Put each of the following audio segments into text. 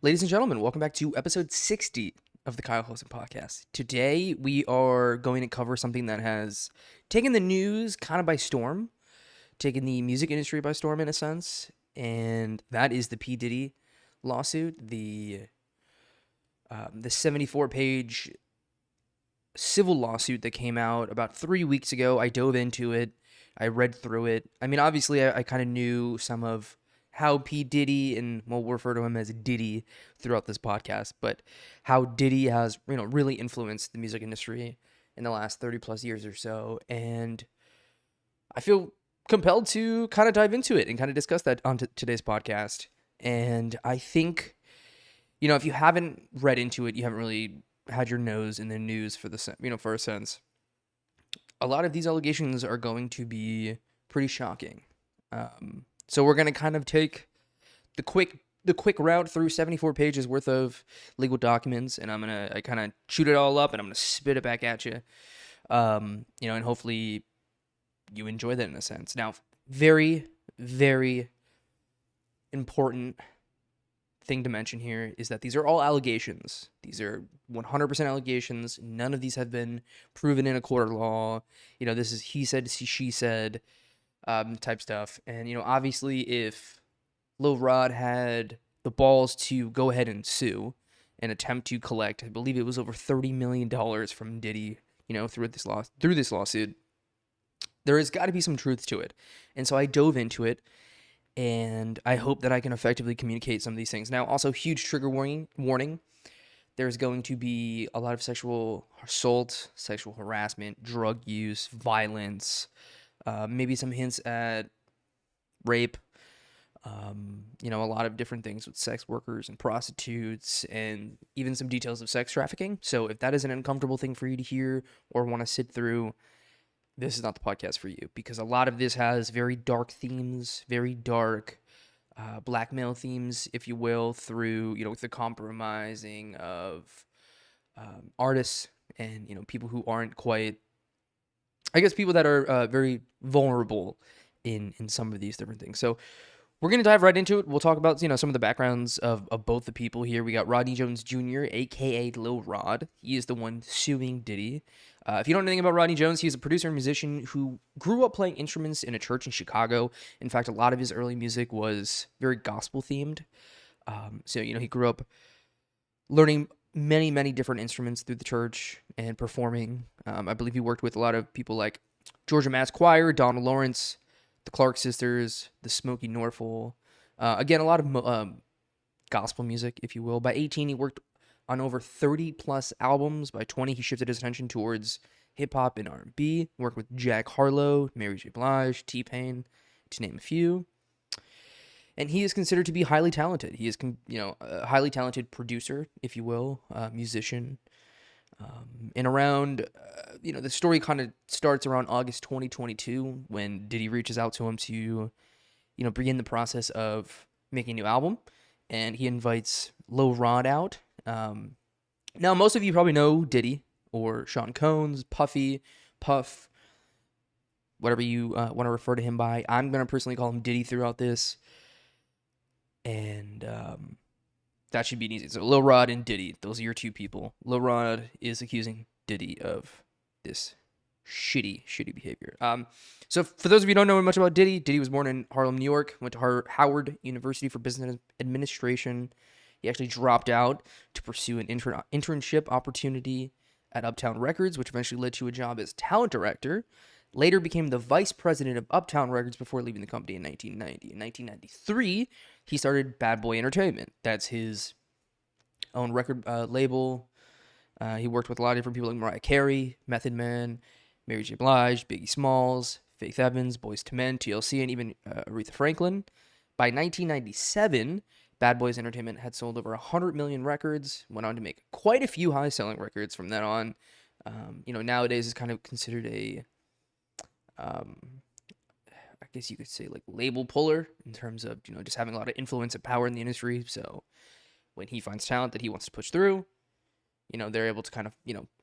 Ladies and gentlemen, welcome back to episode 60 of the Kyle Holsten podcast. Today, we are going to cover something that has taken the news kind of by storm, taken the music industry by storm in a sense, and that is the P. Diddy lawsuit, the 74-page civil lawsuit that came out about 3 weeks ago. I dove into it. I read through it. I mean, obviously, I kind of knew some of how P. Diddy, and we'll refer to him as Diddy throughout this podcast, but how Diddy has, really influenced the music industry in the last 30 plus years or so. And I feel compelled to kind of dive into it and kind of discuss that on today's podcast. And I think, if you haven't read into it, you haven't really had your nose in the news for a sense. A lot of these allegations are going to be pretty shocking. So we're going to kind of take the quick route through 74 pages worth of legal documents, and I kind of shoot it all up, and I'm going to spit it back at you. And hopefully you enjoy that in a sense. Now, very, very important thing to mention here is that these are all allegations. These are 100% allegations. None of these have been proven in a court of law. This is he said, she said type stuff. And, obviously if Lil Rod had the balls to go ahead and sue and attempt to collect, I believe it was over $30 million from Diddy, through this lawsuit, there has got to be some truth to it. And so I dove into it, and I hope that I can effectively communicate some of these things. Now, also, huge trigger warning. There's going to be a lot of sexual assault, sexual harassment, drug use, violence, maybe some hints at rape, a lot of different things with sex workers and prostitutes, and even some details of sex trafficking. So if that is an uncomfortable thing for you to hear or want to sit through, this is not the podcast for you, because a lot of this has very dark themes, very dark blackmail themes, if you will, through, the compromising of artists and, people who aren't quite, I guess, people that are very vulnerable in some of these different things. So we're going to dive right into it. We'll talk about, some of the backgrounds of both the people here. We got Rodney Jones Jr., a.k.a. Lil Rod. He is the one suing Diddy. If you don't know anything about Rodney Jones, he's a producer and musician who grew up playing instruments in a church in Chicago. In fact, a lot of his early music was very gospel-themed. So, he grew up learning many, many different instruments through the church and performing. I believe he worked with a lot of people like Georgia Mass Choir, Donald Lawrence, the Clark Sisters, the Smokey Norfolk. Again, a lot of gospel music, if you will. By 18, he worked on over 30 plus albums. By 20, he shifted his attention towards hip hop and R&B. Worked with Jack Harlow, Mary J. Blige, T-Pain, to name a few. And he is considered to be highly talented. He is, a highly talented producer, if you will, musician. And around, the story kind of starts around August 2022 when Diddy reaches out to him to, begin the process of making a new album. And he invites Lil Rod out. Now, most of you probably know Diddy or Sean Combs, Puffy, Puff, whatever you want to refer to him by. I'm going to personally call him Diddy throughout this. And that should be easy. So Lil Rod and Diddy, those are your two people. Lil Rod is accusing Diddy of this shitty behavior. So for those of you who don't know much about Diddy, Diddy was born in Harlem, New York, went to Howard University for Business Administration. He actually dropped out to pursue an internship opportunity at Uptown Records, which eventually led to a job as talent director. Later became the vice president of Uptown Records before leaving the company in 1990. In 1993, he started Bad Boy Entertainment. That's his own record label. He worked with a lot of different people like Mariah Carey, Method Man, Mary J. Blige, Biggie Smalls, Faith Evans, Boyz II Men, TLC, and even Aretha Franklin. By 1997, Bad Boys Entertainment had sold over 100 million records, went on to make quite a few high-selling records from then on. Nowadays is kind of considered a I guess you could say like label puller in terms of, just having a lot of influence and power in the industry. So when he finds talent that he wants to push through, they're able to kind of,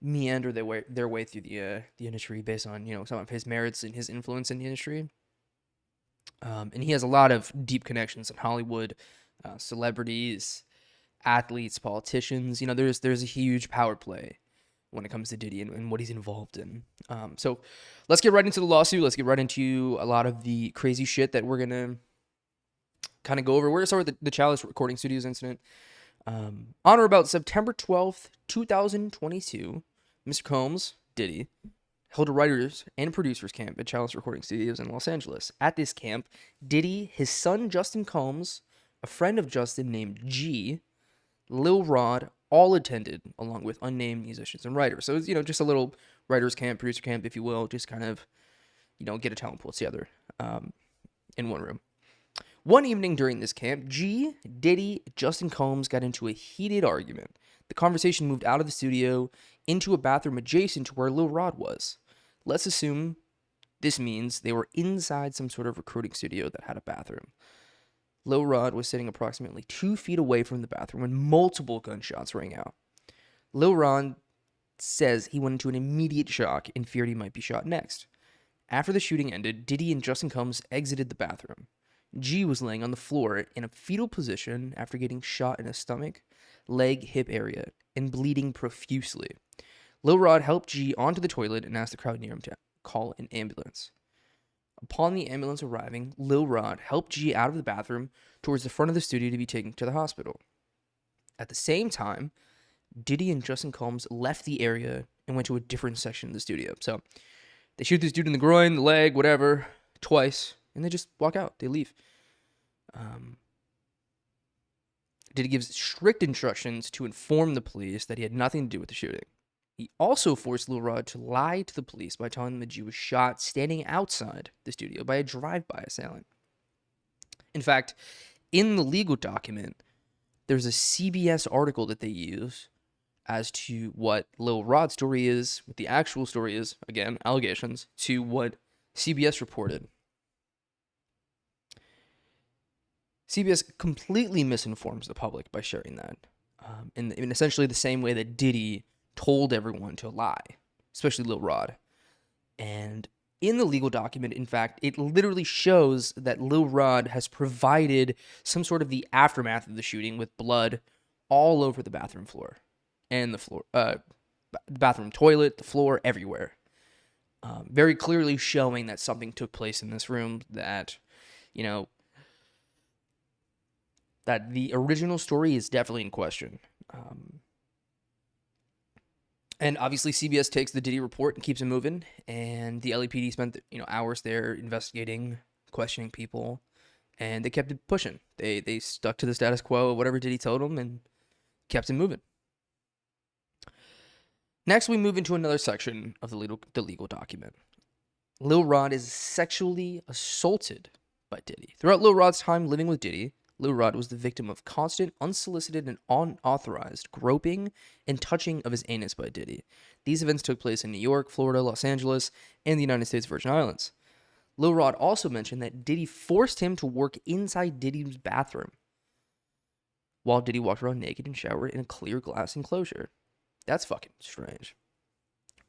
meander their way through the industry based on, some of his merits and his influence in the industry. And he has a lot of deep connections in Hollywood, celebrities, athletes, politicians. You know, there's a huge power play when it comes to Diddy and what he's involved in. So let's get right into the lawsuit. Let's get right into a lot of the crazy shit that we're gonna kind of go over. We're gonna start with the Chalice recording studios incident. On or about September 12th, 2022, Mr. Combs, Diddy, held a writers and producers camp at Chalice Recording Studios in Los Angeles. At this camp, Diddy, his son Justin Combs, a friend of Justin named G, Lil Rod, all attended, along with unnamed musicians and writers. So it's, just a little writers camp, producer camp, if you will, just kind of, get a talent pool together in one room. One evening during this camp, G, Diddy, Justin Combs got into a heated argument. The conversation moved out of the studio into a bathroom adjacent to where Lil Rod was. Let's assume this means they were inside some sort of recording studio that had a bathroom. Lil Rod was sitting approximately 2 feet away from the bathroom when multiple gunshots rang out. Lil Rod says he went into an immediate shock and feared he might be shot next. After the shooting ended, Diddy and Justin Combs exited the bathroom. G was laying on the floor in a fetal position after getting shot in the stomach, leg, hip area, and bleeding profusely. Lil Rod helped G onto the toilet and asked the crowd near him to call an ambulance. Upon the ambulance arriving, Lil Rod helped G out of the bathroom towards the front of the studio to be taken to the hospital. At the same time, Diddy and Justin Combs left the area and went to a different section of the studio. So they shoot this dude in the groin, the leg, whatever, twice, and they just walk out. They leave. Diddy gives strict instructions to inform the police that he had nothing to do with the shooting. He also forced Lil Rod to lie to the police by telling them that G was shot standing outside the studio by a drive-by assailant. In fact, in the legal document, there's a CBS article that they use as to what Lil Rod's story is, what the actual story is, again, allegations, to what CBS reported. CBS completely misinforms the public by sharing that, in essentially the same way that Diddy told everyone to lie, especially Lil Rod. And in the legal document, in fact, it literally shows that Lil Rod has provided some sort of the aftermath of the shooting with blood all over the bathroom floor and the floor, bathroom toilet, the floor, everywhere. Very clearly showing that something took place in this room that, that the original story is definitely in question. And obviously CBS takes the Diddy report and keeps it moving, and the LAPD spent hours there investigating, questioning people, and they kept it pushing. They stuck to the status quo of whatever Diddy told them and kept it moving. Next, we move into another section of the legal document. Lil Rod is sexually assaulted by Diddy. Throughout Lil Rod's time living with Diddy, Lil Rod was the victim of constant, unsolicited, and unauthorized groping and touching of his anus by Diddy. These events took place in New York, Florida, Los Angeles, and the United States Virgin Islands. Lil Rod also mentioned that Diddy forced him to work inside Diddy's bathroom while Diddy walked around naked and showered in a clear glass enclosure. That's fucking strange.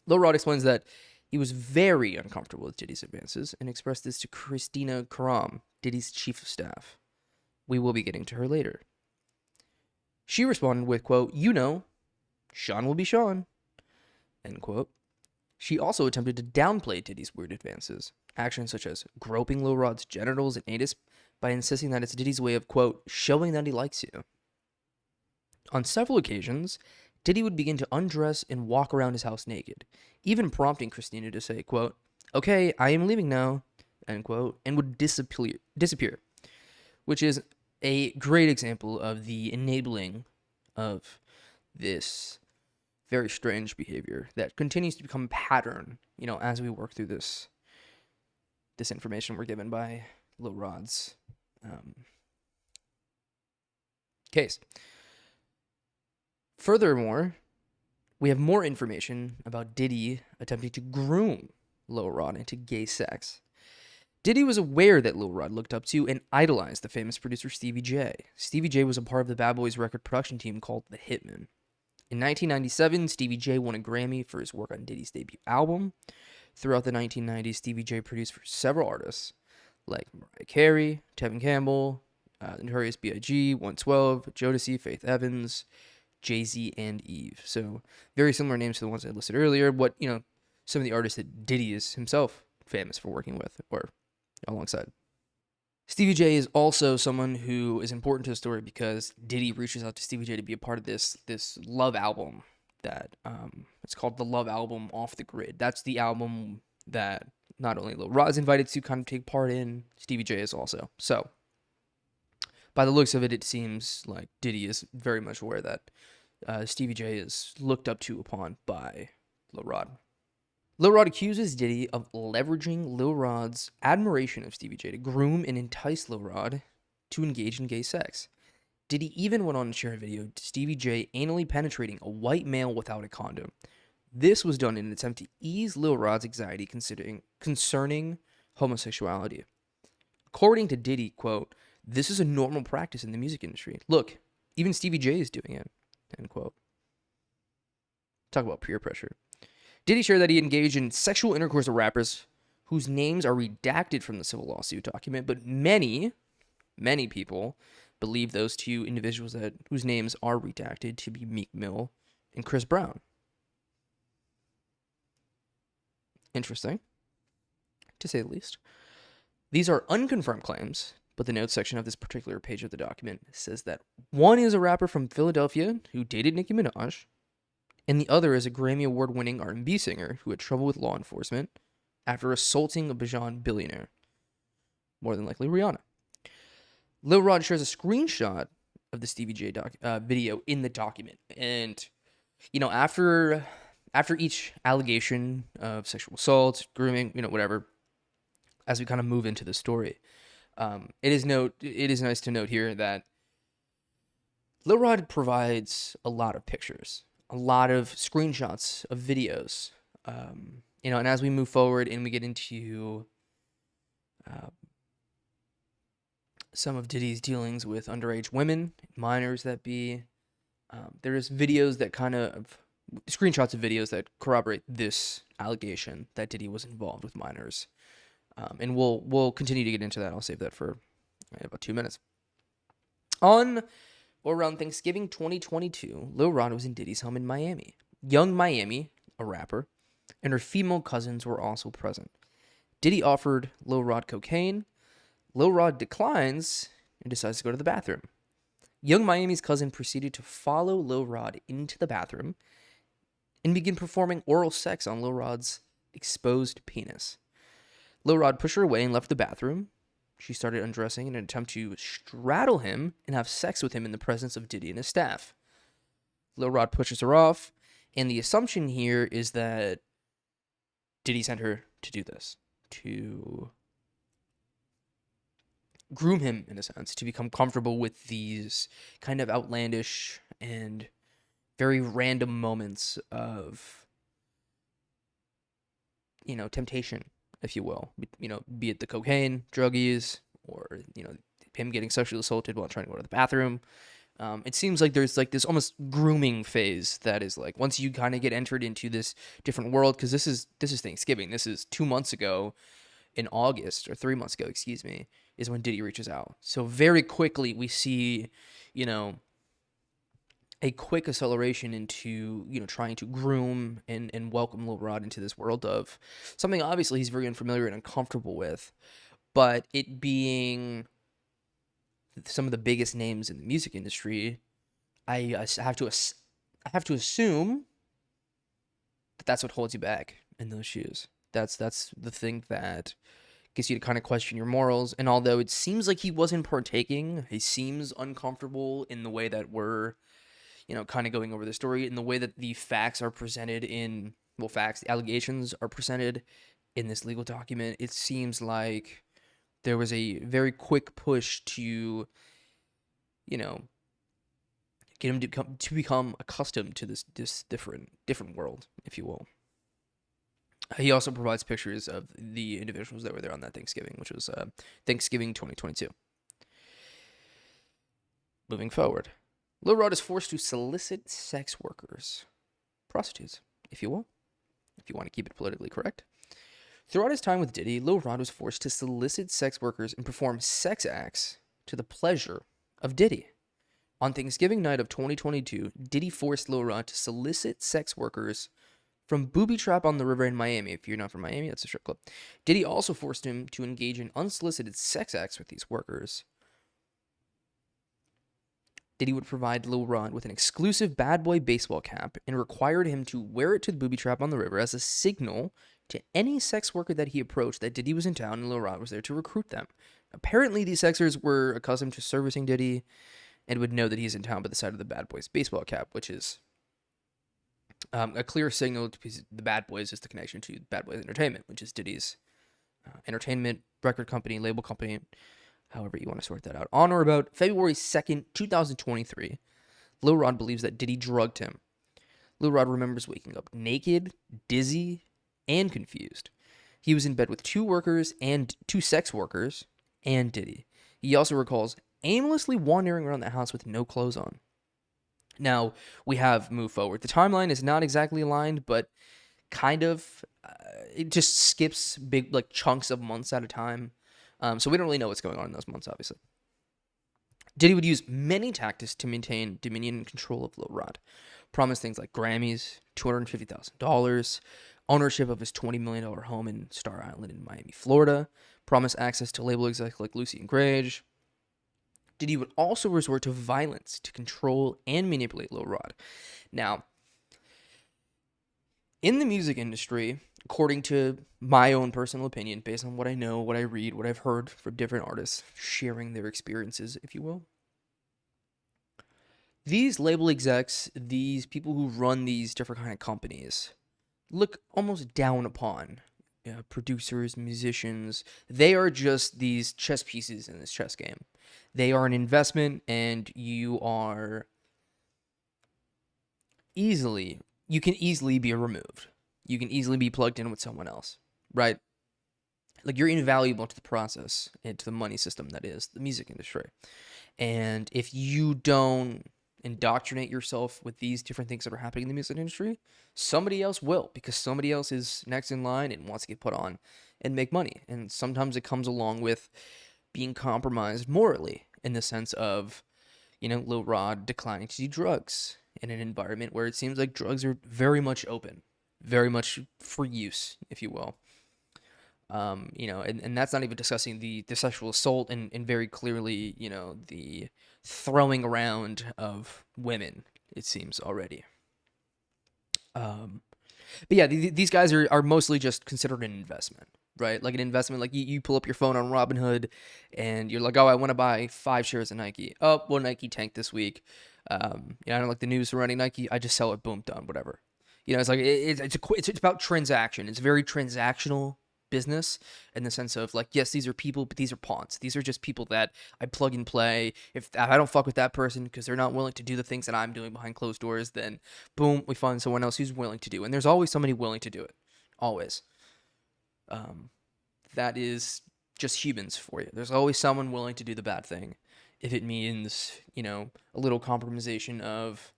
Lil Rod explains that he was very uncomfortable with Diddy's advances and expressed this to Kristina Khorram, Diddy's chief of staff. We will be getting to her later. She responded with, quote, Sean will be Sean, end quote. She also attempted to downplay Diddy's weird advances, actions such as groping Lil Rod's genitals and anus by insisting that it's Diddy's way of, quote, showing that he likes you. On several occasions, Diddy would begin to undress and walk around his house naked, even prompting Kristina to say, quote, okay, I am leaving now, end quote, and would disappear, which is a great example of the enabling of this very strange behavior that continues to become a pattern, as we work through this information we're given by Lil Rod's case. Furthermore, we have more information about Diddy attempting to groom Lil Rod into gay sex. Diddy was aware that Lil Rod looked up to and idolized the famous producer Stevie J. Stevie J was a part of the Bad Boys record production team called The Hitmen. In 1997, Stevie J won a Grammy for his work on Diddy's debut album. Throughout the 1990s, Stevie J produced for several artists like Mariah Carey, Tevin Campbell, Notorious B.I.G., 112, Jodeci, Faith Evans, Jay-Z, and Eve. So very similar names to the ones I listed earlier. What, some of the artists that Diddy is himself famous for working with or alongside. Stevie J is also someone who is important to the story because Diddy reaches out to Stevie J to be a part of this love album that it's called the Love Album Off the Grid. That's the album that not only Lil Rod's invited to kind of take part in, Stevie J is also. So by the looks of it, it seems like Diddy is very much aware that Stevie J is looked up to upon by Lil Rod. Lil Rod accuses Diddy of leveraging Lil Rod's admiration of Stevie J to groom and entice Lil Rod to engage in gay sex. Diddy even went on to share a video of Stevie J anally penetrating a white male without a condom. This was done in an attempt to ease Lil Rod's anxiety concerning homosexuality. According to Diddy, quote, "This is a normal practice in the music industry. Look, even Stevie J is doing it," end quote. Talk about peer pressure. Diddy shared that he engaged in sexual intercourse with rappers whose names are redacted from the civil lawsuit document, but many people believe those two individuals whose names are redacted to be Meek Mill and Chris Brown. Interesting, to say the least. These are unconfirmed claims, but the notes section of this particular page of the document says that one is a rapper from Philadelphia who dated Nicki Minaj, and the other is a Grammy Award-winning R&B singer who had trouble with law enforcement after assaulting a Bajan billionaire, more than likely Rihanna. Lil Rod shares a screenshot of the Stevie J video in the document, and after each allegation of sexual assault, grooming, whatever, as we kind of move into the story, it is nice to note here that Lil Rod provides a lot of pictures, a lot of screenshots of videos, and as we move forward and we get into some of Diddy's dealings with underage women, minors that be, there's videos that screenshots of videos that corroborate this allegation that Diddy was involved with minors. And we'll continue to get into that. I'll save that for about 2 minutes. On or around Thanksgiving 2022, Lil Rod was in Diddy's home in Miami. Young Miami, a rapper, and her female cousins were also present. Diddy offered Lil Rod cocaine. Lil Rod declines and decides to go to the bathroom. Young Miami's cousin proceeded to follow Lil Rod into the bathroom and begin performing oral sex on Lil Rod's exposed penis. Lil Rod pushed her away and left the bathroom. She started undressing in an attempt to straddle him and have sex with him in the presence of Diddy and his staff. Lil Rod pushes her off, and the assumption here is that Diddy sent her to do this, to groom him, in a sense, to become comfortable with these kind of outlandish and very random moments of, temptation, if you will. Be it the cocaine, druggies, or, him getting sexually assaulted while trying to go to the bathroom. It seems like there's like this almost grooming phase that is like once you kind of get entered into this different world, because this is Thanksgiving. This is 2 months ago in August, or 3 months ago, excuse me, is when Diddy reaches out. So very quickly we see, a quick acceleration into, trying to groom and welcome Lil Rod into this world of something obviously he's very unfamiliar and uncomfortable with, but it being some of the biggest names in the music industry, I have to assume that that's what holds you back in those shoes. That's the thing that gets you to kind of question your morals. And although it seems like he wasn't partaking, he seems uncomfortable in the way that we're, kind of going over the story, in the way that the facts are presented the allegations are presented in this legal document. It seems like there was a very quick push to, get him to become accustomed to this different world, if you will. He also provides pictures of the individuals that were there on that Thanksgiving, which was Thanksgiving 2022. Moving forward, Lil Rod is forced to solicit sex workers, prostitutes, if you will, if you want to keep it politically correct. Throughout his time with Diddy, Lil Rod was forced to solicit sex workers and perform sex acts to the pleasure of Diddy. On Thanksgiving night of 2022, Diddy forced Lil Rod to solicit sex workers from Booby Trap on the River in Miami. If you're not from Miami, that's a strip club. Diddy also forced him to engage in unsolicited sex acts with these workers. Diddy would provide Lil Rod with an exclusive bad boy baseball cap and required him to wear it to the Booby Trap on the River as a signal to any sex worker that he approached that Diddy was in town and Lil Rod was there to recruit them. Apparently, these sexers were accustomed to servicing Diddy and would know that he's in town by the side of the bad boy's baseball cap, which is a clear signal because the Bad Boys is the connection to Bad Boys Entertainment, which is Diddy's entertainment record company, label company, however you want to sort that out. On or about February 2nd, 2023, Lil Rod believes that Diddy drugged him. Lil Rod remembers waking up naked, dizzy, and confused. He was in bed with two sex workers and Diddy. He also recalls aimlessly wandering around the house with no clothes on. Now, we have moved forward. The timeline is not exactly aligned, but kind of. It just skips big chunks of months at a time. So we don't really know what's going on in those months, obviously. Diddy would use many tactics to maintain dominion and control of Lil Rod. Promised things like Grammys, $250,000, ownership of his $20 million home in Star Island in Miami, Florida. Promised access to label execs like Lucy and Grage. Diddy would also resort to violence to control and manipulate Lil Rod. Now, in the music industry, according to my own personal opinion, based on what I know, what I read, what I've heard from different artists sharing their experiences, if you will, these label execs, these people who run these different kind of companies, look almost down upon producers, musicians. They are just these chess pieces in this chess game. They are an investment, and you can easily be removed. You can easily be plugged in with someone else, right? Like, you're invaluable to the process and to the money system that is the music industry. And if you don't indoctrinate yourself with these different things that are happening in the music industry, somebody else will, because somebody else is next in line and wants to get put on and make money. And sometimes it comes along with being compromised morally, in the sense of, Lil Rod declining to do drugs in an environment where it seems like drugs are very much open, very much for use, if you will. And that's not even discussing the sexual assault and very clearly, the throwing around of women, it seems already. But yeah, these guys are mostly just considered an investment, right? Like an investment, like you pull up your phone on Robinhood and you're like, oh, I want to buy 5 shares of Nike. Oh, well, Nike tanked this week. I don't like the news surrounding Nike. I just sell it, boom, done, whatever. It's like, it's about transaction. It's very transactional business in the sense of like, yes, these are people, but these are pawns. These are just people that I plug and play. If I don't fuck with that person because they're not willing to do the things that I'm doing behind closed doors, then boom, we find someone else who's willing to do. And there's always somebody willing to do it. Always. That is just humans for you. There's always someone willing to do the bad thing if it means, a little compromisation of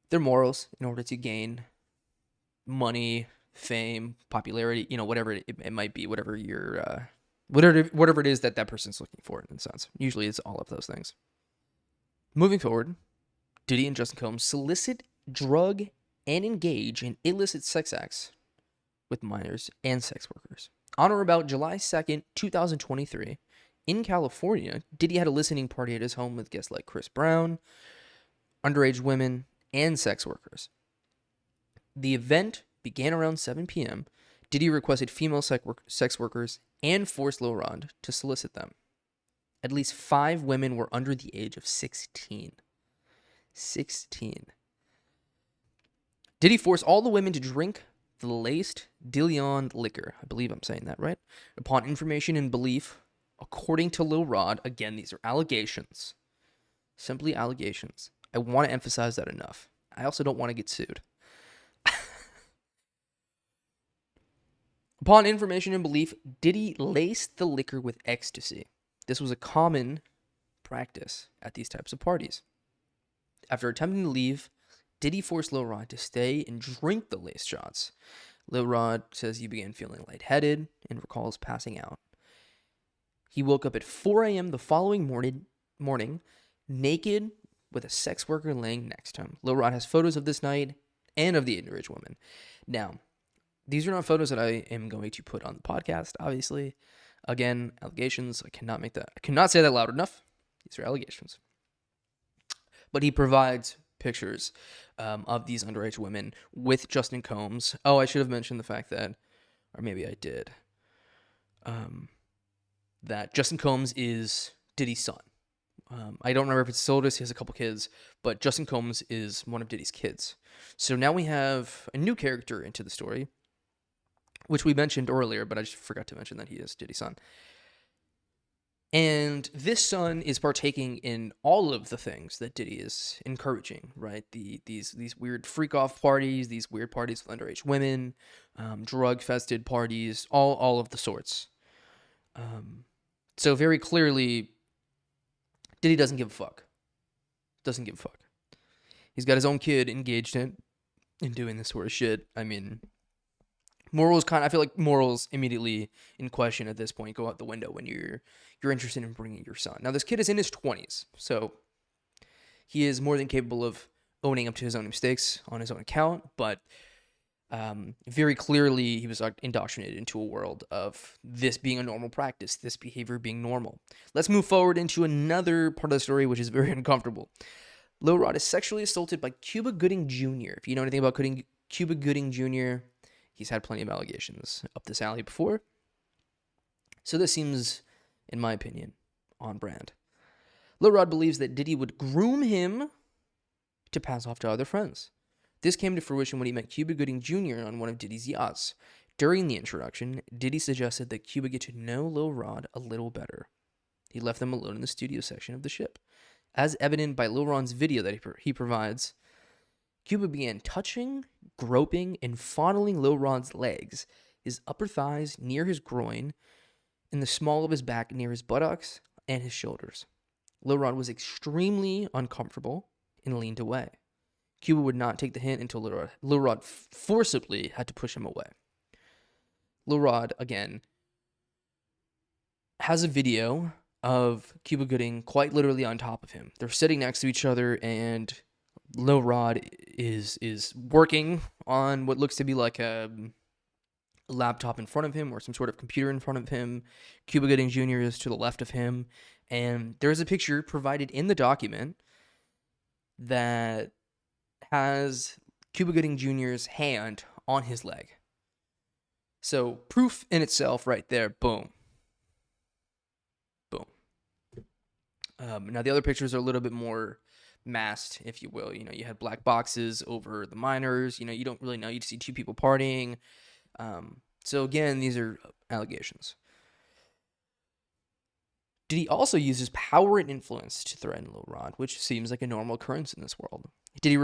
their morals in order to gain money, fame, popularity, whatever it might be, whatever your whatever it is that person's looking for, in a sense. Usually it's all of those things. Moving forward, Diddy and Justin Combs solicit, drug, and engage in illicit sex acts with minors and sex workers. On or about July 2nd, 2023, in California, Diddy had a listening party at his home with guests like Chris Brown, underage women, and sex workers. The event began around 7 p.m. Diddy requested female sex workers and forced Lil Rod to solicit them. At least 5 women were under the age of 16. 16. Diddy forced all the women to drink the laced Diddler liquor. I believe I'm saying that right. Upon information and belief, according to Lil Rod, again, these are allegations. Simply allegations. I want to emphasize that enough. I also don't want to get sued. Upon information and belief, Diddy laced the liquor with ecstasy. This was a common practice at these types of parties. After attempting to leave, Diddy forced Lil Rod to stay and drink the laced shots. Lil Rod says he began feeling lightheaded and recalls passing out. He woke up at 4 a.m. the following morning, naked, with a sex worker laying next to him. Lil Rod has photos of this night and of the underage woman. Now, these are not photos that I am going to put on the podcast, obviously. Again, allegations. I cannot say that loud enough. These are allegations. But he provides pictures of these underage women with Justin Combs. Oh, I should have mentioned the fact that, or maybe I did, that Justin Combs is Diddy's son. I don't remember if it's his oldest. He has a couple kids, but Justin Combs is one of Diddy's kids. So now we have a new character into the story, which we mentioned earlier, but I just forgot to mention that he is Diddy's son. And this son is partaking in all of the things that Diddy is encouraging, right? These weird freak-off parties, these weird parties with underage women, drug-fested parties, all of the sorts. So very clearly, Diddy doesn't give a fuck. Doesn't give a fuck. He's got his own kid engaged in doing this sort of shit. I mean, I feel like morals immediately in question at this point go out the window when you're interested in bringing your son. Now, this kid is in his 20s, so he is more than capable of owning up to his own mistakes on his own account, but very clearly he was indoctrinated into a world of this being a normal practice, this behavior being normal. Let's move forward into another part of the story, which is very uncomfortable. Lil Rod is sexually assaulted by Cuba Gooding Jr. If you know anything about Cuba Gooding Jr., he's had plenty of allegations up this alley before. So this seems, in my opinion, on brand. Lil Rod believes that Diddy would groom him to pass off to other friends. This came to fruition when he met Cuba Gooding Jr. on one of Diddy's yachts. During the introduction, Diddy suggested that Cuba get to know Lil Rod a little better. He left them alone in the studio section of the ship. As evident by Lil Rod's video that he provides, Cuba began touching, groping, and fondling Lil Rod's legs, his upper thighs near his groin, and the small of his back near his buttocks and his shoulders. Lil Rod was extremely uncomfortable and leaned away. Cuba would not take the hint until Lil Rod forcibly had to push him away. Lil Rod, again, has a video of Cuba Gooding quite literally on top of him. They're sitting next to each other, and Lil Rod is working on what looks to be like a laptop in front of him or some sort of computer in front of him. Cuba Gooding Jr. is to the left of him, and there's a picture provided in the document that has Cuba Gooding Jr.'s hand on his leg. So proof in itself right there. Boom. Boom. Now the other pictures are a little bit more masked, if you will. You know, you had black boxes over the minors. You know, you don't really know. You see two people partying. So again, these are allegations. Diddy also uses power and influence to threaten Lil Rod, which seems like a normal occurrence in this world. Diddy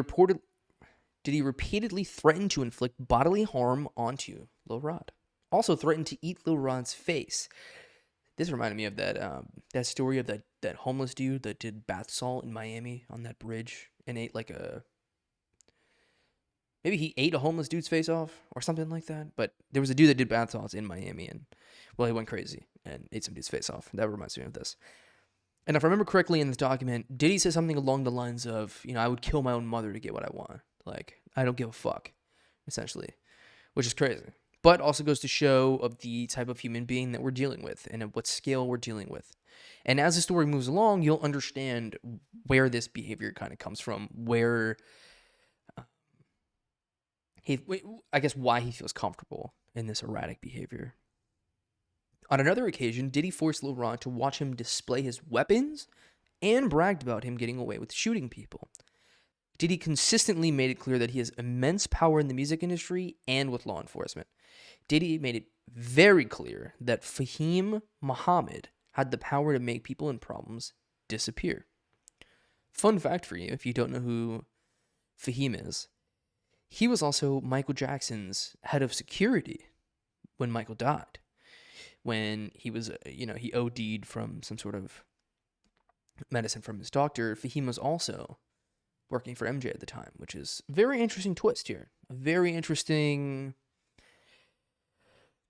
repeatedly threatened to inflict bodily harm onto Lil Rod. Also threatened to eat Lil Rod's face. This reminded me of that story of that homeless dude that did bath salt in Miami on that bridge and ate maybe he ate a homeless dude's face off or something like that. But there was a dude that did bath salts in Miami, and well, he went crazy and ate some dude's face off. That reminds me of this. And if I remember correctly in this document, Diddy says something along the lines of, you know, I would kill my own mother to get what I want. Like, I don't give a fuck, essentially, which is crazy. But also goes to show of the type of human being that we're dealing with and at what scale we're dealing with. And as the story moves along, you'll understand where this behavior kind of comes from, where I guess why he feels comfortable in this erratic behavior. On another occasion, Diddy forced Lil Rod to watch him display his weapons and bragged about him getting away with shooting people. Diddy consistently made it clear that he has immense power in the music industry and with law enforcement. Diddy made it very clear that Fahim Muhammad had the power to make people in problems disappear. Fun fact for you, if you don't know who Fahim is, he was also Michael Jackson's head of security when Michael died. When he was, he OD'd from some sort of medicine from his doctor, Fahim was also working for MJ at the time, which is a very interesting twist here. A very interesting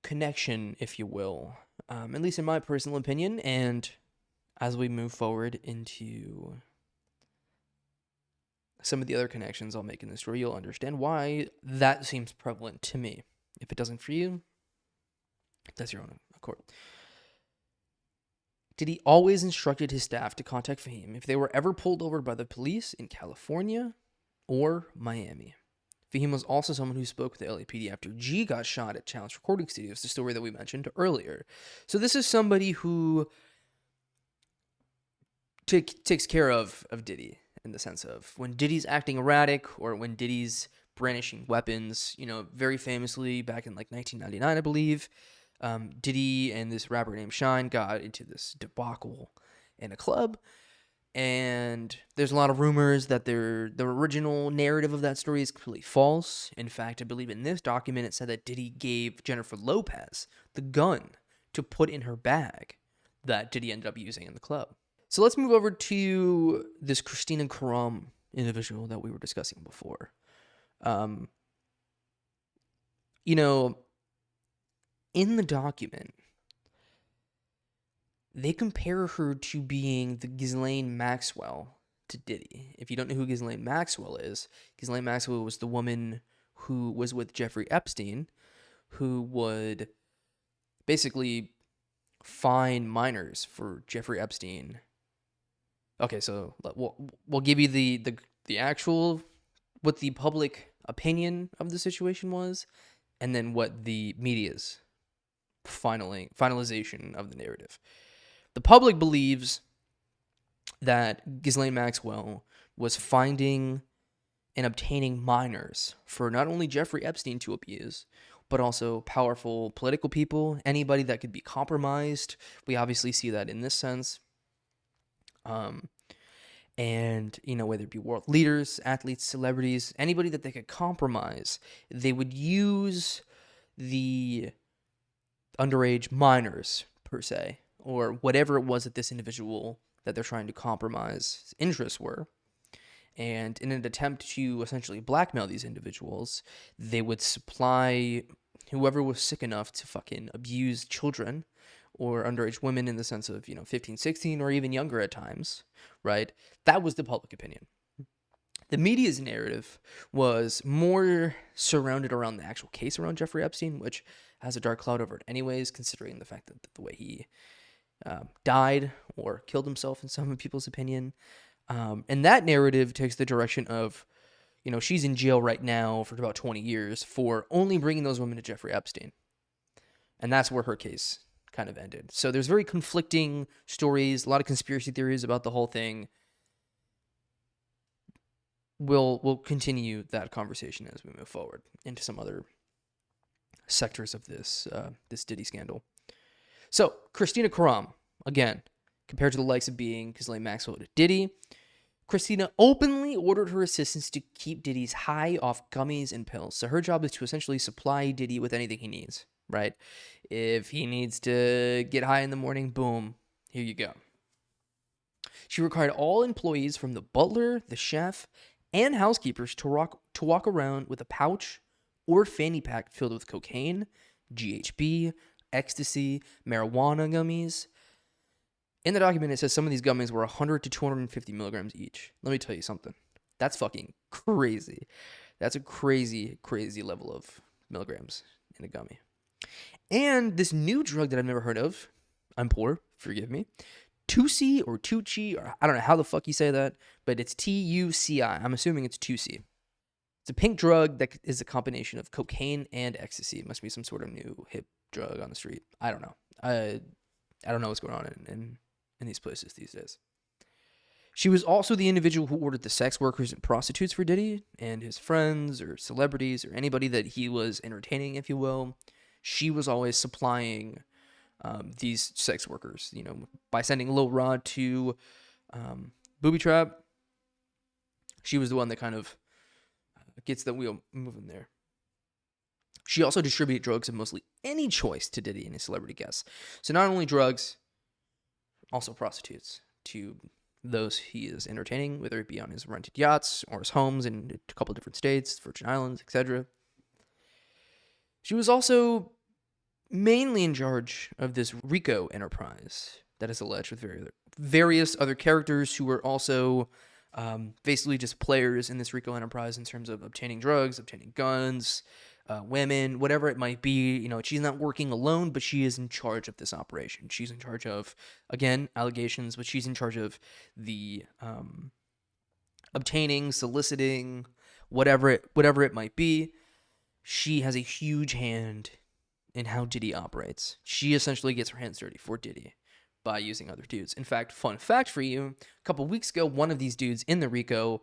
connection, if you will, at least in my personal opinion. And as we move forward into some of the other connections I'll make in this story, you'll understand why that seems prevalent to me. If it doesn't for you, that's your own accord. Diddy always instructed his staff to contact Fahim if they were ever pulled over by the police in California or Miami. Fahim was also someone who spoke with the LAPD after G got shot at Chalice Recording Studios, the story that we mentioned earlier. So this is somebody who takes care of Diddy in the sense of when Diddy's acting erratic or when Diddy's brandishing weapons. You know, very famously back in like 1999, I believe, Diddy and this rapper named Shine got into this debacle in a club. And there's a lot of rumors that the original narrative of that story is completely false. In fact, I believe in this document it said that Diddy gave Jennifer Lopez the gun to put in her bag that Diddy ended up using in the club. So let's move over to this Kristina Khorram individual that we were discussing before. You know, in the document, they compare her to being the Ghislaine Maxwell to Diddy. If you don't know who Ghislaine Maxwell is, Ghislaine Maxwell was the woman who was with Jeffrey Epstein, who would basically fine minors for Jeffrey Epstein. Okay, so we'll give you the actual, what the public opinion of the situation was, and then what the media's finalization of the narrative. The public believes that Ghislaine Maxwell was finding and obtaining minors for not only Jeffrey Epstein to abuse, but also powerful political people, anybody that could be compromised. We obviously see that in this sense. And, you know, whether it be world leaders, athletes, celebrities, anybody that they could compromise, they would use the underage minors, per se, or whatever it was that this individual that they're trying to compromise interests were. And in an attempt to essentially blackmail these individuals, they would supply whoever was sick enough to fucking abuse children or underage women in the sense of, 15, 16, or even younger at times, right? That was the public opinion. The media's narrative was more surrounded around the actual case around Jeffrey Epstein, which has a dark cloud over it anyways, considering the fact that the way he died or killed himself in some people's opinion. And that narrative takes the direction of, she's in jail right now for about 20 years for only bringing those women to Jeffrey Epstein. And that's where her case kind of ended. So there's very conflicting stories, a lot of conspiracy theories about the whole thing. We'll continue that conversation as we move forward into some other sectors of this Diddy scandal. So Kristina Khorram, again, compared to the likes of being Ghislaine Maxwell to Diddy, Kristina openly ordered her assistants to keep Diddy's high off gummies and pills. So her job is to essentially supply Diddy with anything he needs, right? If he needs to get high in the morning, boom, here you go. She required all employees from the butler, the chef, and housekeepers to walk around with a pouch or fanny pack filled with cocaine, GHB, ecstasy, marijuana gummies. In the document, it says some of these gummies were 100 to 250 milligrams each. Let me tell you something. That's fucking crazy. That's a crazy, crazy level of milligrams in a gummy. And this new drug that I've never heard of, I'm poor, forgive me, Tucci or Tucci, or I don't know how the fuck you say that, but it's Tuci. I'm assuming it's Tucci. It's a pink drug that is a combination of cocaine and ecstasy. It must be some sort of new hip drug on the street. I don't know. I don't know what's going on in these places these days. She was also the individual who ordered the sex workers and prostitutes for Diddy and his friends or celebrities or anybody that he was entertaining, if you will. She was always supplying these sex workers, by sending Lil Rod to Booby Trap. She was the one that kind of gets the wheel moving there. She also distributed drugs of mostly any choice to Diddy and his celebrity guests. So not only drugs, also prostitutes to those he is entertaining, whether it be on his rented yachts or his homes in a couple different states, Virgin Islands, etc. She was also, mainly in charge of this RICO enterprise that is alleged with various other characters who were also basically just players in this RICO enterprise in terms of obtaining drugs, obtaining guns, women, whatever it might be. You know, she's not working alone, but she is in charge of this operation. She's in charge of, again, allegations, but she's in charge of the obtaining, soliciting, whatever it might be. She has a huge hand in how Diddy operates. She essentially gets her hands dirty for Diddy by using other dudes. In fact, fun fact for you, a couple weeks ago, one of these dudes in the RICO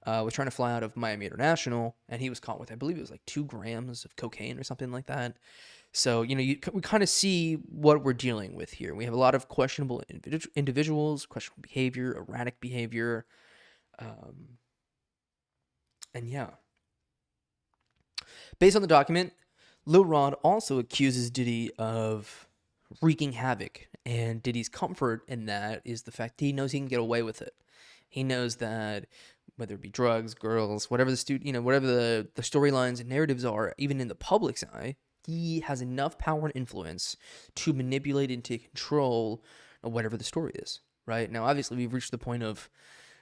was trying to fly out of Miami International, and he was caught with, I believe it was like 2 grams of cocaine or something like that. So, you know, we kind of see what we're dealing with here. We have a lot of questionable individuals, questionable behavior, erratic behavior. And yeah. Based on the document, Lil Rod also accuses Diddy of wreaking havoc, and Diddy's comfort in that is the fact that he knows he can get away with it. He knows that whether it be drugs, girls, whatever whatever the storylines and narratives are, even in the public's eye, he has enough power and influence to manipulate and take control of whatever the story is, right? Now, obviously, we've reached the point of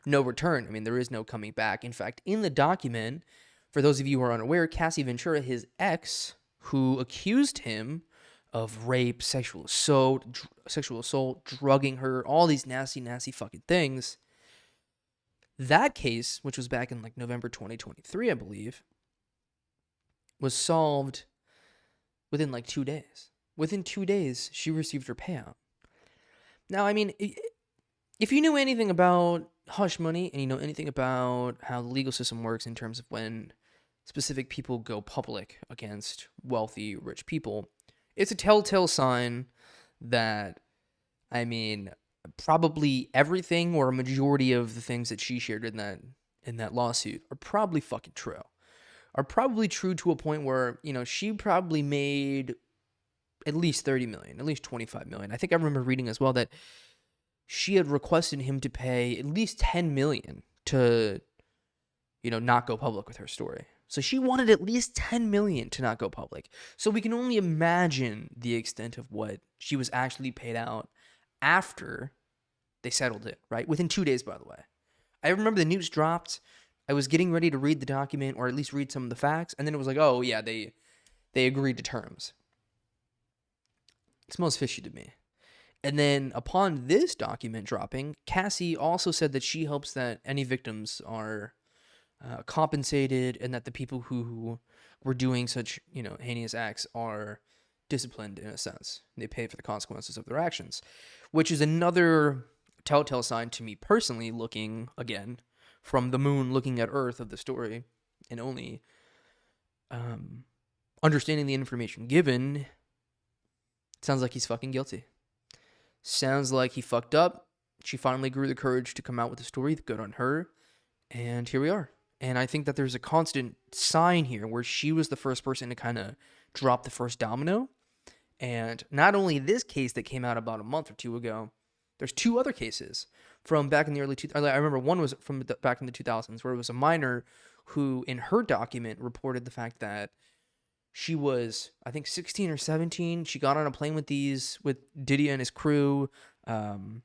no return. I mean, there is no coming back. In fact, in the document, for those of you who are unaware, Cassie Ventura, his ex, who accused him of rape, sexual assault, drugging her, all these nasty, nasty fucking things. That case, which was back in like November 2023, I believe, was solved within like 2 days. Within 2 days, she received her payout. Now, I mean, if you knew anything about hush money and you know anything about how the legal system works in terms of when specific people go public against wealthy, rich people, it's a telltale sign that, I mean, probably everything or a majority of the things that she shared in that lawsuit are probably fucking true. Are probably true to a point where, you know, she probably made at least 30 million, at least 25 million. I think I remember reading as well that she had requested him to pay at least 10 million to, you know, not go public with her story. So she wanted at least 10 million to not go public. So we can only imagine the extent of what she was actually paid out after they settled it, right? Within 2 days, by the way. I remember the news dropped. I was getting ready to read the document or at least read some of the facts. And then it was like, oh, yeah, they agreed to terms. It smells fishy to me. And then upon this document dropping, Cassie also said that she hopes that any victims are compensated and that the people who were doing such, you know, heinous acts are disciplined in a sense. They pay for the consequences of their actions, which is another telltale sign to me personally, looking again from the moon, looking at Earth of the story, and only understanding the information given. It sounds like he's fucking guilty. Sounds like he fucked up. She finally grew the courage to come out with the story. Good on her. And here we are. And I think that there's a constant sign here where she was the first person to kind of drop the first domino. And not only this case that came out about a month or two ago, there's 2 other cases from back in the early 2000s. I remember one was from back in the 2000s where it was a minor who in her document reported the fact that she was, I think, 16 or 17. She got on a plane with Diddy and his crew, and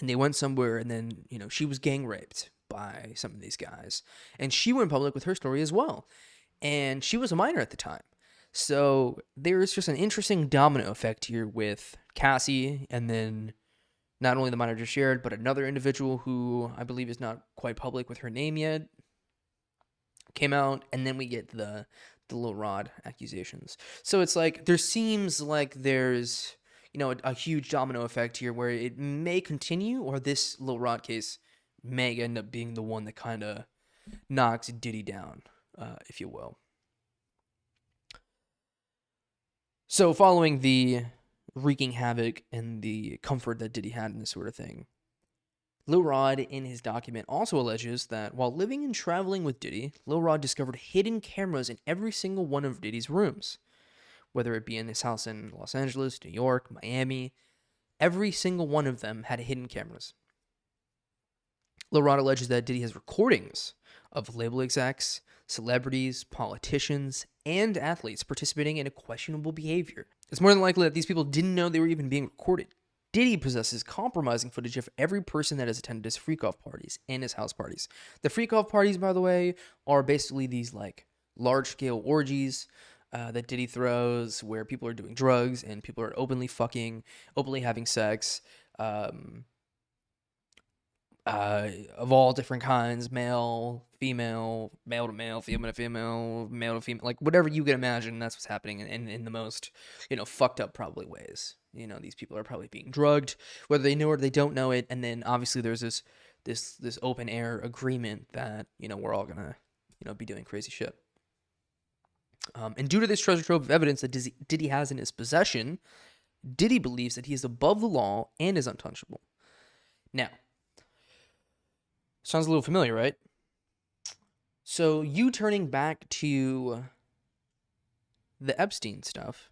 they went somewhere, and then, you know, she was gang raped by some of these guys. And she went public with her story as well. And she was a minor at the time. So there's just an interesting domino effect here with Cassie, and then not only the minor just shared, but another individual who I believe is not quite public with her name yet came out, and then we get the Lil Rod accusations. So it's like, there seems like there's, you know, a huge domino effect here where it may continue, or this Lil Rod case may end up being the one that kind of knocks Diddy down, if you will. So following the wreaking havoc and the comfort that Diddy had in this sort of thing, Lil Rod in his document also alleges that while living and traveling with Diddy, Lil Rod discovered hidden cameras in every single one of Diddy's rooms, whether it be in his house in Los Angeles, New York, Miami. Every single one of them had hidden cameras. Lil Rod alleges that Diddy has recordings of label execs, celebrities, politicians, and athletes participating in a questionable behavior. It's more than likely that these people didn't know they were even being recorded. Diddy possesses compromising footage of every person that has attended his freak-off parties and his house parties. The freak-off parties, by the way, are basically these like large-scale orgies that Diddy throws, where people are doing drugs and people are openly fucking, openly having sex, of all different kinds, male, female, male to male, female to female, male to female, like whatever you can imagine. That's what's happening in the most, fucked up probably ways. These people are probably being drugged, whether they know it or they don't know it. And then obviously there's this open air agreement that, we're all gonna, be doing crazy shit. And due to this treasure trove of evidence that Diddy has in his possession, Diddy believes that he is above the law and is untouchable. Now, sounds a little familiar, right? So you turning back to the Epstein stuff,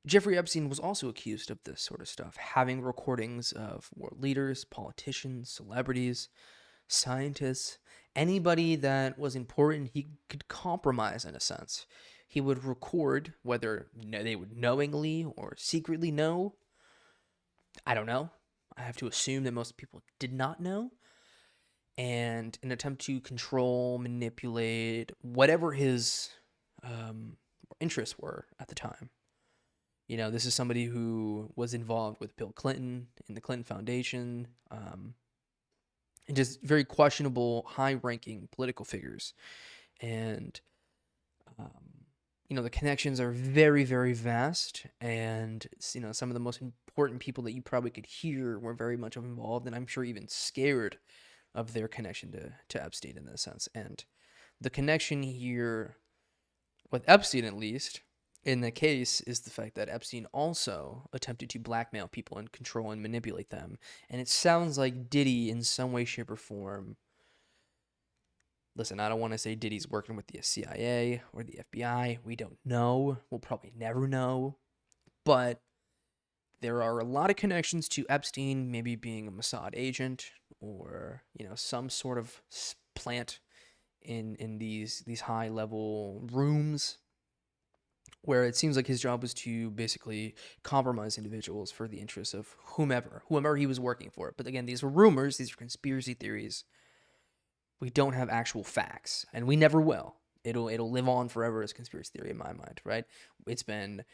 Jeffrey Epstein was also accused of this sort of stuff, having recordings of world leaders, politicians, celebrities, scientists, anybody that was important he could compromise in a sense. He would record, whether they would knowingly or secretly know. I don't know. I have to assume that most people did not know. And in an attempt to control, manipulate, whatever his interests were at the time. This is somebody who was involved with Bill Clinton in the Clinton Foundation, and just very questionable, high-ranking political figures. And, the connections are very, very vast. And, some of the most important people that you probably could hear were very much involved, and I'm sure even scared of their connection to Epstein in this sense. And the connection here, with Epstein at least, in the case, is the fact that Epstein also attempted to blackmail people and control and manipulate them. And it sounds like Diddy, in some way, shape, or form... Listen, I don't want to say Diddy's working with the CIA or the FBI. We don't know. We'll probably never know. But there are a lot of connections to Epstein, maybe being a Mossad agent or, some sort of plant in these high-level rooms, where it seems like his job was to basically compromise individuals for the interests of whomever he was working for. But again, these are rumors, these are conspiracy theories. We don't have actual facts, and we never will. It'll live on forever as conspiracy theory in my mind, right? It's been,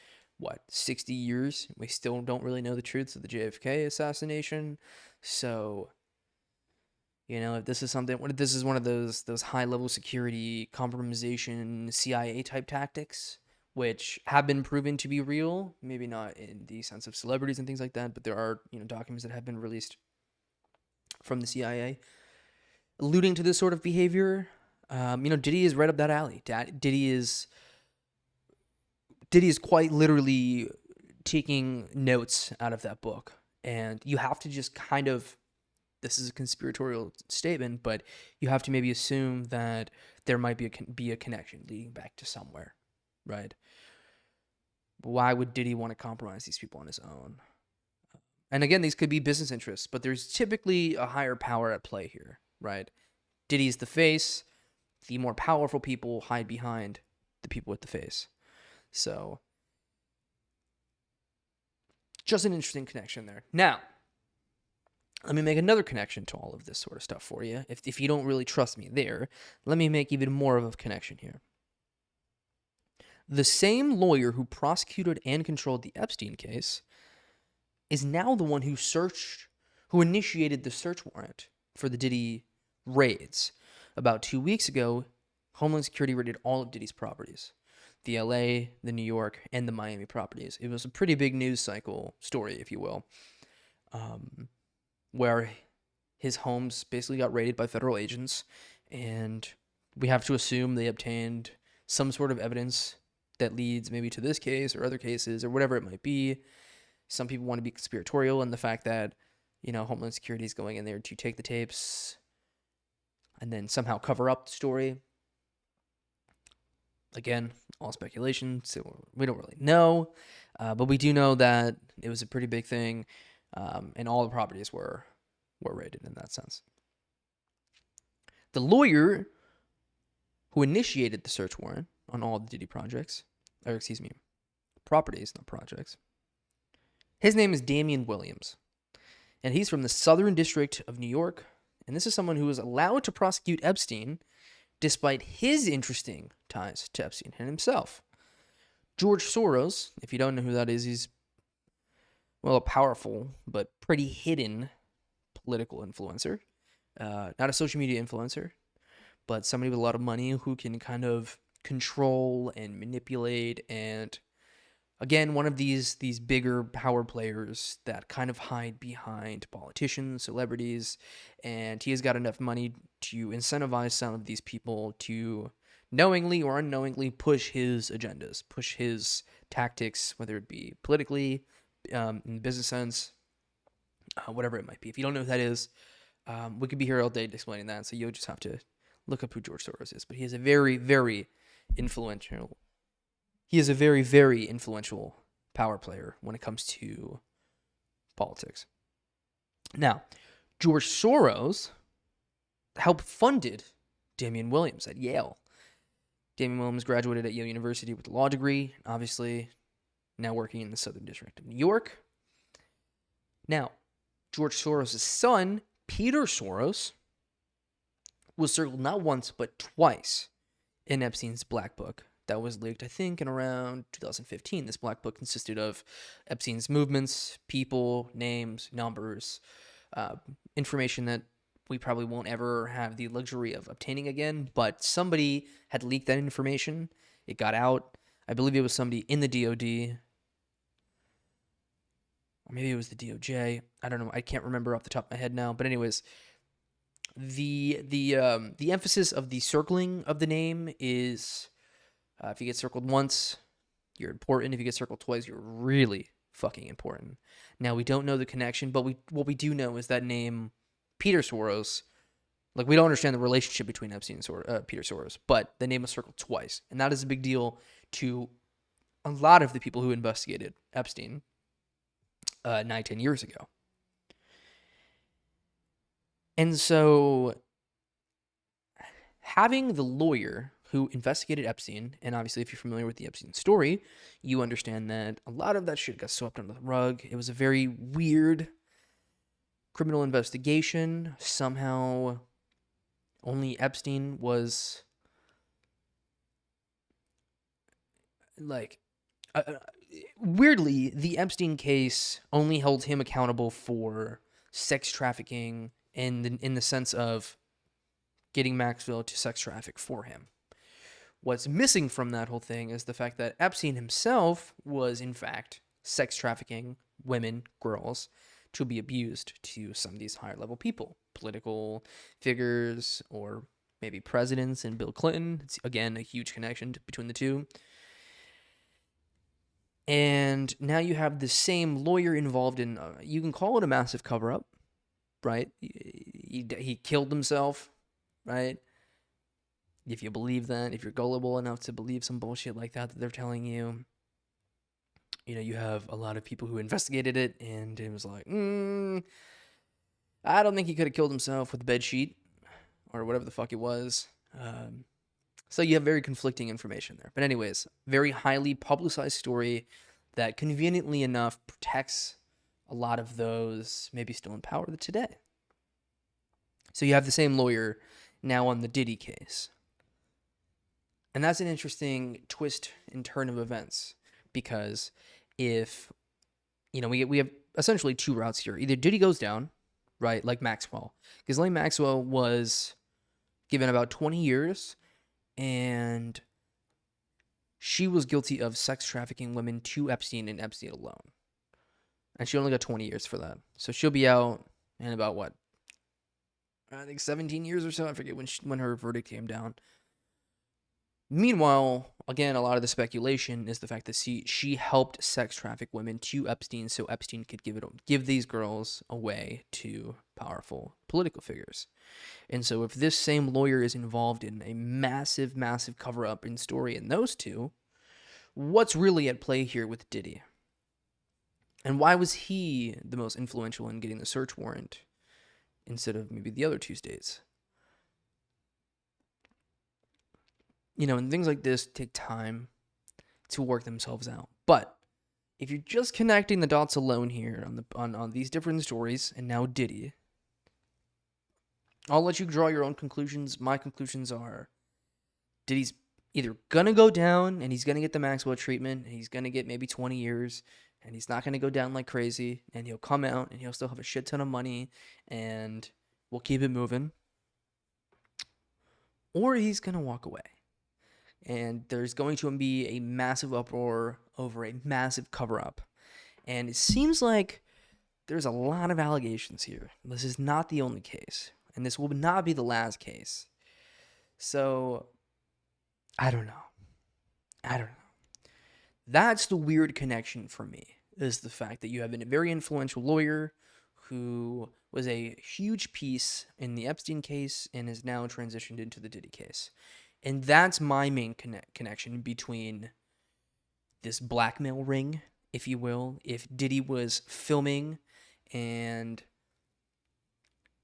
60 years? We still don't really know the truths of the JFK assassination. So, if this is one of those high-level security compromisation CIA type tactics, which have been proven to be real, maybe not in the sense of celebrities and things like that, but there are, documents that have been released from the CIA alluding to this sort of behavior. Diddy is right up that alley. Diddy is quite literally taking notes out of that book. And you have to just kind of, this is a conspiratorial statement, but you have to maybe assume that there might be a connection leading back to somewhere, right? Why would Diddy want to compromise these people on his own? And again, these could be business interests, but there's typically a higher power at play here, right? Diddy's the face. The more powerful people hide behind the people with the face. So, just an interesting connection there. Now, let me make another connection to all of this sort of stuff for you. If you don't really trust me there, let me make even more of a connection here. The same lawyer who prosecuted and controlled the Epstein case is now the one who initiated the search warrant for the Diddy raids. About 2 weeks ago, Homeland Security raided all of Diddy's properties. The LA, the New York, and the Miami properties. It was a pretty big news cycle story, if you will, where his homes basically got raided by federal agents, and we have to assume they obtained some sort of evidence that leads maybe to this case or other cases or whatever it might be. Some people want to be conspiratorial in the fact that, Homeland Security is going in there to take the tapes and then somehow cover up the story. Again, all speculation, so we don't really know. But we do know that it was a pretty big thing, and all the properties were raided in that sense. The lawyer who initiated the search warrant on all the Diddy projects, or excuse me, properties, not projects. His name is Damian Williams, and he's from the Southern District of New York, and this is someone who was allowed to prosecute Epstein despite his interesting ties to Epstein and himself. George Soros, if you don't know who that is, he's, well, a powerful but pretty hidden political influencer. Not a social media influencer, but somebody with a lot of money who can kind of control and manipulate, and again, one of these bigger power players that kind of hide behind politicians, celebrities, and he has got enough money to incentivize some of these people to knowingly or unknowingly push his agendas, push his tactics, whether it be politically, in business sense, whatever it might be. If you don't know who that is, we could be here all day explaining that, so you'll just have to look up who George Soros is. But he is a very, very influential power player when it comes to politics. Now, George Soros helped funded Damian Williams at Yale. Damian Williams graduated at Yale University with a law degree, obviously now working in the Southern District of New York. Now, George Soros' son, Peter Soros, was circled not once but twice in Epstein's Black Book that was leaked, I think, in around 2015. This Black Book consisted of Epstein's movements, people, names, numbers, information that we probably won't ever have the luxury of obtaining again, but somebody had leaked that information. It got out. I believe it was somebody in the DOD, or maybe it was the DOJ. I don't know. I can't remember off the top of my head now. But anyways, the emphasis of the circling of the name is, if you get circled once, you're important. If you get circled twice, you're really fucking important. Now, we don't know the connection, but what we do know is that name, Peter Soros, like, we don't understand the relationship between Epstein and Peter Soros, but the name was circled twice. And that is a big deal to a lot of the people who investigated Epstein 9-10 years ago. And so having the lawyer who investigated Epstein, and obviously if you're familiar with the Epstein story, you understand that a lot of that shit got swept under the rug. It was a very weird criminal investigation. Somehow only Epstein was like, weirdly, the Epstein case only held him accountable for sex trafficking in the sense of getting Maxwell to sex traffic for him. What's missing from that whole thing is the fact that Epstein himself was, in fact, sex trafficking women, girls, to be abused to some of these higher level people, political figures, or maybe presidents and Bill Clinton. It's, again, a huge connection between the two. And now you have the same lawyer involved in, you can call it a massive cover-up, right? He killed himself, right? If you believe that, if you're gullible enough to believe some bullshit like that they're telling you, you have a lot of people who investigated it, and it was like, I don't think he could have killed himself with a bed sheet, or whatever the fuck it was. So you have very conflicting information there. But anyways, very highly publicized story that conveniently enough protects a lot of those maybe still in power today. So you have the same lawyer now on the Diddy case. And that's an interesting twist and turn of events, because if, we have essentially two routes here. Either Diddy goes down, right, like Maxwell. Ghislaine Maxwell was given about 20 years, and she was guilty of sex trafficking women to Epstein and Epstein alone. And she only got 20 years for that. So she'll be out in about, I think 17 years or so. I forget when her verdict came down. Meanwhile, again, a lot of the speculation is the fact that she helped sex traffic women to Epstein so Epstein could give these girls away to powerful political figures. And so if this same lawyer is involved in a massive, massive cover-up and story in those two, what's really at play here with Diddy? And why was he the most influential in getting the search warrant instead of maybe the other two states? and things like this take time to work themselves out. But if you're just connecting the dots alone here on these different stories, and now Diddy, I'll let you draw your own conclusions. My conclusions are Diddy's either gonna go down and he's gonna get the Maxwell treatment, and he's gonna get maybe 20 years, and he's not gonna go down like crazy, and he'll come out and he'll still have a shit ton of money, and we'll keep it moving. Or he's gonna walk away. And there's going to be a massive uproar over a massive cover-up. And it seems like there's a lot of allegations here. This is not the only case. And this will not be the last case. So, I don't know. That's the weird connection for me, is the fact that you have a very influential lawyer who was a huge piece in the Epstein case and is now transitioned into the Diddy case. And that's my main connection between this blackmail ring, if you will. If Diddy was filming and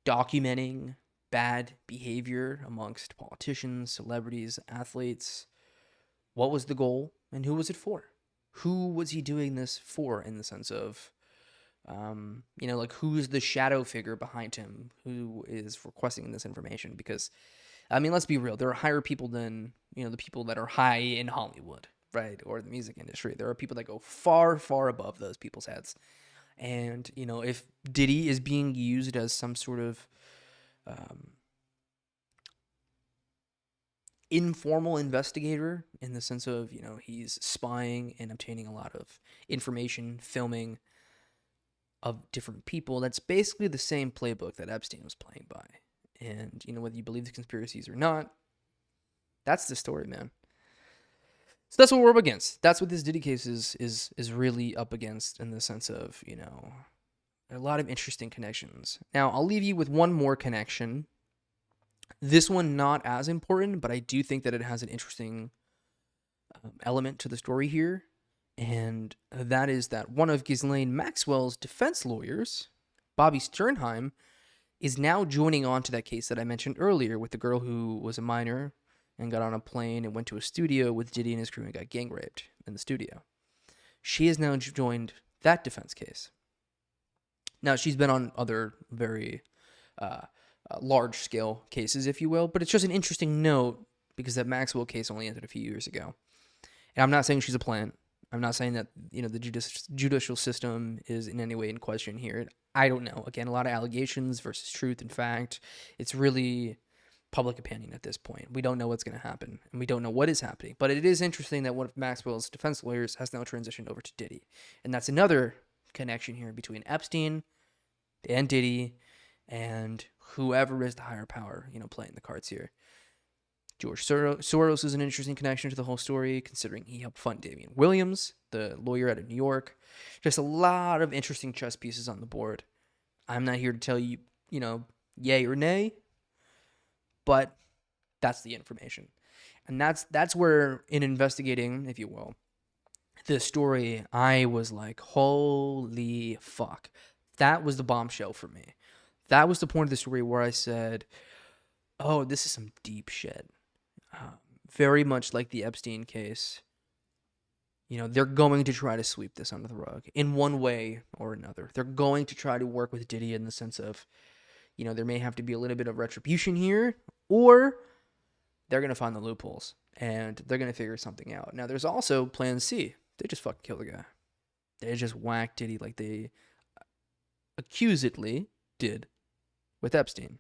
documenting bad behavior amongst politicians, celebrities, athletes, what was the goal and who was it for? Who was he doing this for, in the sense of, like, who's the shadow figure behind him who is requesting this information? Because, I mean, let's be real. There are higher people than, the people that are high in Hollywood, right? Or the music industry. There are people that go far, far above those people's heads. And, if Diddy is being used as some sort of informal investigator, in the sense of, he's spying and obtaining a lot of information, filming of different people, that's basically the same playbook that Epstein was playing by. And, whether you believe the conspiracies or not, that's the story, man. So that's what we're up against. That's what this Diddy case is really up against, in the sense of, a lot of interesting connections. Now, I'll leave you with one more connection. This one not as important, but I do think that it has an interesting element to the story here. And that is that one of Ghislaine Maxwell's defense lawyers, Bobby Sternheim, is now joining on to that case that I mentioned earlier with the girl who was a minor and got on a plane and went to a studio with Diddy and his crew and got gang raped in the studio. She has now joined that defense case. Now, she's been on other very large-scale cases, if you will, but it's just an interesting note because that Maxwell case only ended a few years ago. And I'm not saying she's a plant. I'm not saying that, the judicial system is in any way in question here. I don't know. Again, a lot of allegations versus truth and fact. It's really public opinion at this point. We don't know what's going to happen, and we don't know what is happening. But it is interesting that one of Maxwell's defense lawyers has now transitioned over to Diddy. And that's another connection here between Epstein and Diddy and whoever is the higher power, playing the cards here. George Soros is an interesting connection to the whole story, considering he helped fund Damian Williams, the lawyer out of New York. Just a lot of interesting chess pieces on the board. I'm not here to tell you, yay or nay, but that's the information. And that's where, in investigating, if you will, this story, I was like, holy fuck. That was the bombshell for me. That was the point of the story where I said, oh, this is some deep shit. Very much like the Epstein case. They're going to try to sweep this under the rug in one way or another. They're going to try to work with Diddy in the sense of, there may have to be a little bit of retribution here, or they're going to find the loopholes and they're going to figure something out. Now, there's also plan C. They just fucking kill the guy. They just whack Diddy like they accusedly did with Epstein.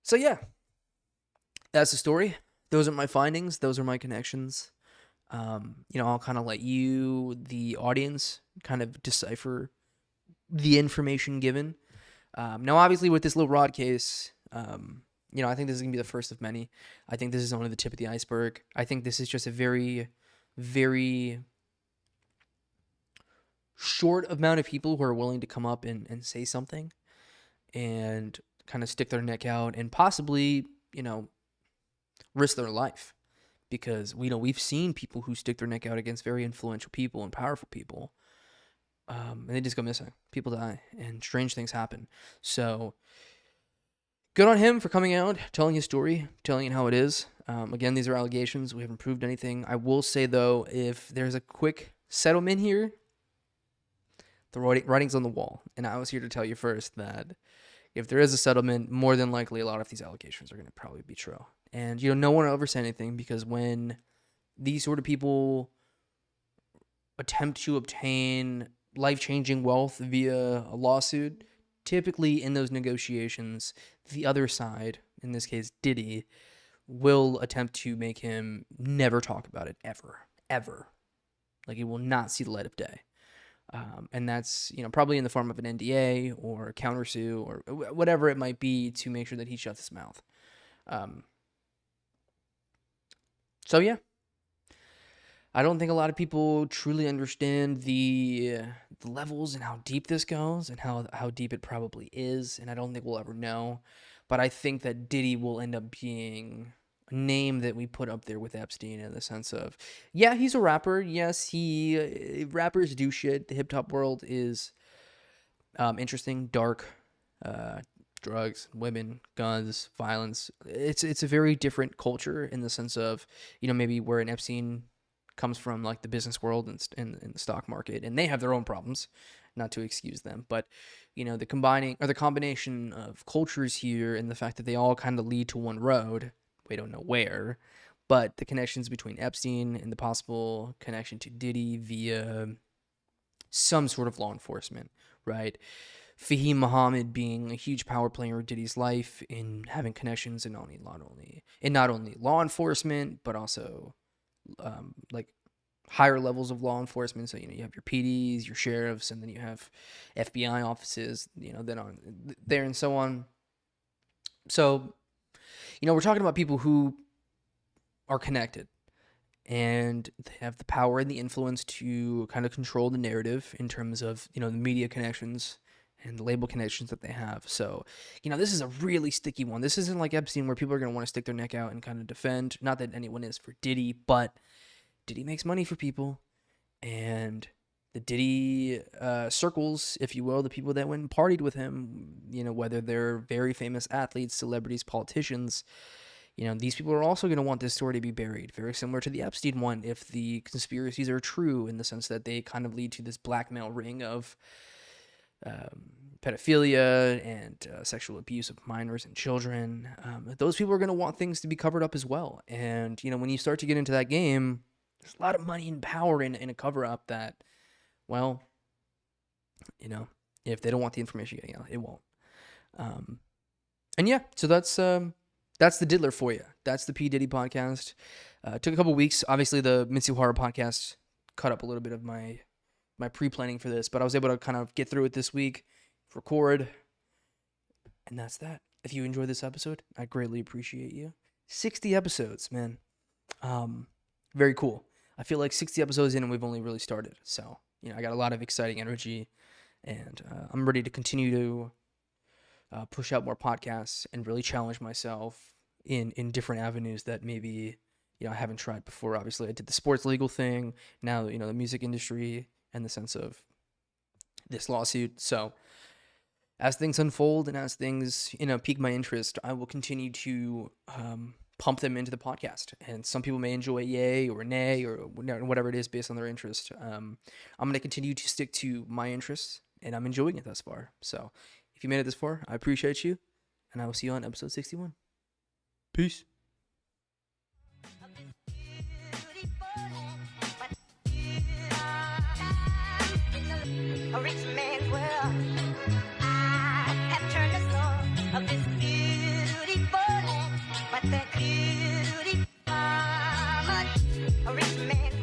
So yeah, that's the story. Those are my findings. Those are my connections. I'll kind of let you, the audience, kind of decipher the information given. Now, obviously, with this Lil Rod case, I think this is going to be the first of many. I think this is only the tip of the iceberg. I think this is just a very, very short amount of people who are willing to come up and say something and kind of stick their neck out and possibly, risk their life. Because, we've seen people who stick their neck out against very influential people and powerful people. And they just go missing. People die and strange things happen. So good on him for coming out, telling his story, telling it how it is. Again, these are allegations. We haven't proved anything. I will say, though, if there's a quick settlement here, the writing's on the wall. And I was here to tell you first that if there is a settlement, more than likely a lot of these allegations are going to probably be true. And, no one will ever say anything, because when these sort of people attempt to obtain life-changing wealth via a lawsuit, typically in those negotiations, the other side, in this case Diddy, will attempt to make him never talk about it ever. Like, it will not see the light of day. And that's, probably in the form of an NDA or a countersue or whatever it might be, to make sure that he shuts his mouth. So yeah, I don't think a lot of people truly understand the levels and how deep this goes and how deep it probably is. And I don't think we'll ever know. But I think that Diddy will end up being a name that we put up there with Epstein, in the sense of, yeah, he's a rapper. Yes, rappers do shit. The hip hop world is interesting, dark, drugs, women, guns, violence. It's a very different culture, in the sense of, maybe where an Epstein comes from, like the business world and in the stock market, and they have their own problems, not to excuse them, but the combination of cultures here, and the fact that they all kind of lead to one road, we don't know where, but the connections between Epstein and the possible connection to Diddy via some sort of law enforcement, right? Fahim Muhammad being a huge power player in Diddy's life, in having connections in not only law enforcement, but also like higher levels of law enforcement. So, you have your PDs, your sheriffs, and then you have FBI offices, then on there and so on. So, we're talking about people who are connected, and they have the power and the influence to kind of control the narrative in terms of, the media connections and the label connections that they have. So, this is a really sticky one. This isn't like Epstein, where people are going to want to stick their neck out and kind of defend. Not that anyone is for Diddy, but Diddy makes money for people, and the Diddy circles, if you will, the people that went and partied with him, whether they're very famous athletes, celebrities, politicians, these people are also going to want this story to be buried. Very similar to the Epstein one, if the conspiracies are true, in the sense that they kind of lead to this blackmail ring of pedophilia and sexual abuse of minors and children. Those people are going to want things to be covered up as well. And, when you start to get into that game, there's a lot of money and power in a cover-up that, well, if they don't want the information getting out, it won't. And yeah, so that's the Diddler for you. That's the P. Diddy podcast. Took a couple weeks. Obviously, the Mincy Horror podcast cut up a little bit of my pre-planning for this, but I was able to kind of get through it this week, record, and that's that. If you enjoyed this episode, I greatly appreciate you. 60 episodes, man. Very cool. I feel like 60 episodes in and we've only really started. So, I got a lot of exciting energy, and I'm ready to continue to push out more podcasts and really challenge myself in different avenues that maybe, I haven't tried before. Obviously, I did the sports legal thing. Now, the music industry, and the sense of this lawsuit. So as things unfold and as things, pique my interest, I will continue to pump them into the podcast. And some people may enjoy yay or nay or whatever it is based on their interest. I'm going to continue to stick to my interests, and I'm enjoying it thus far. So if you made it this far, I appreciate you, and I will see you on episode 61. Peace. A rich man's world. I have turned the soul of this beautiful land, but the beauty, a rich man.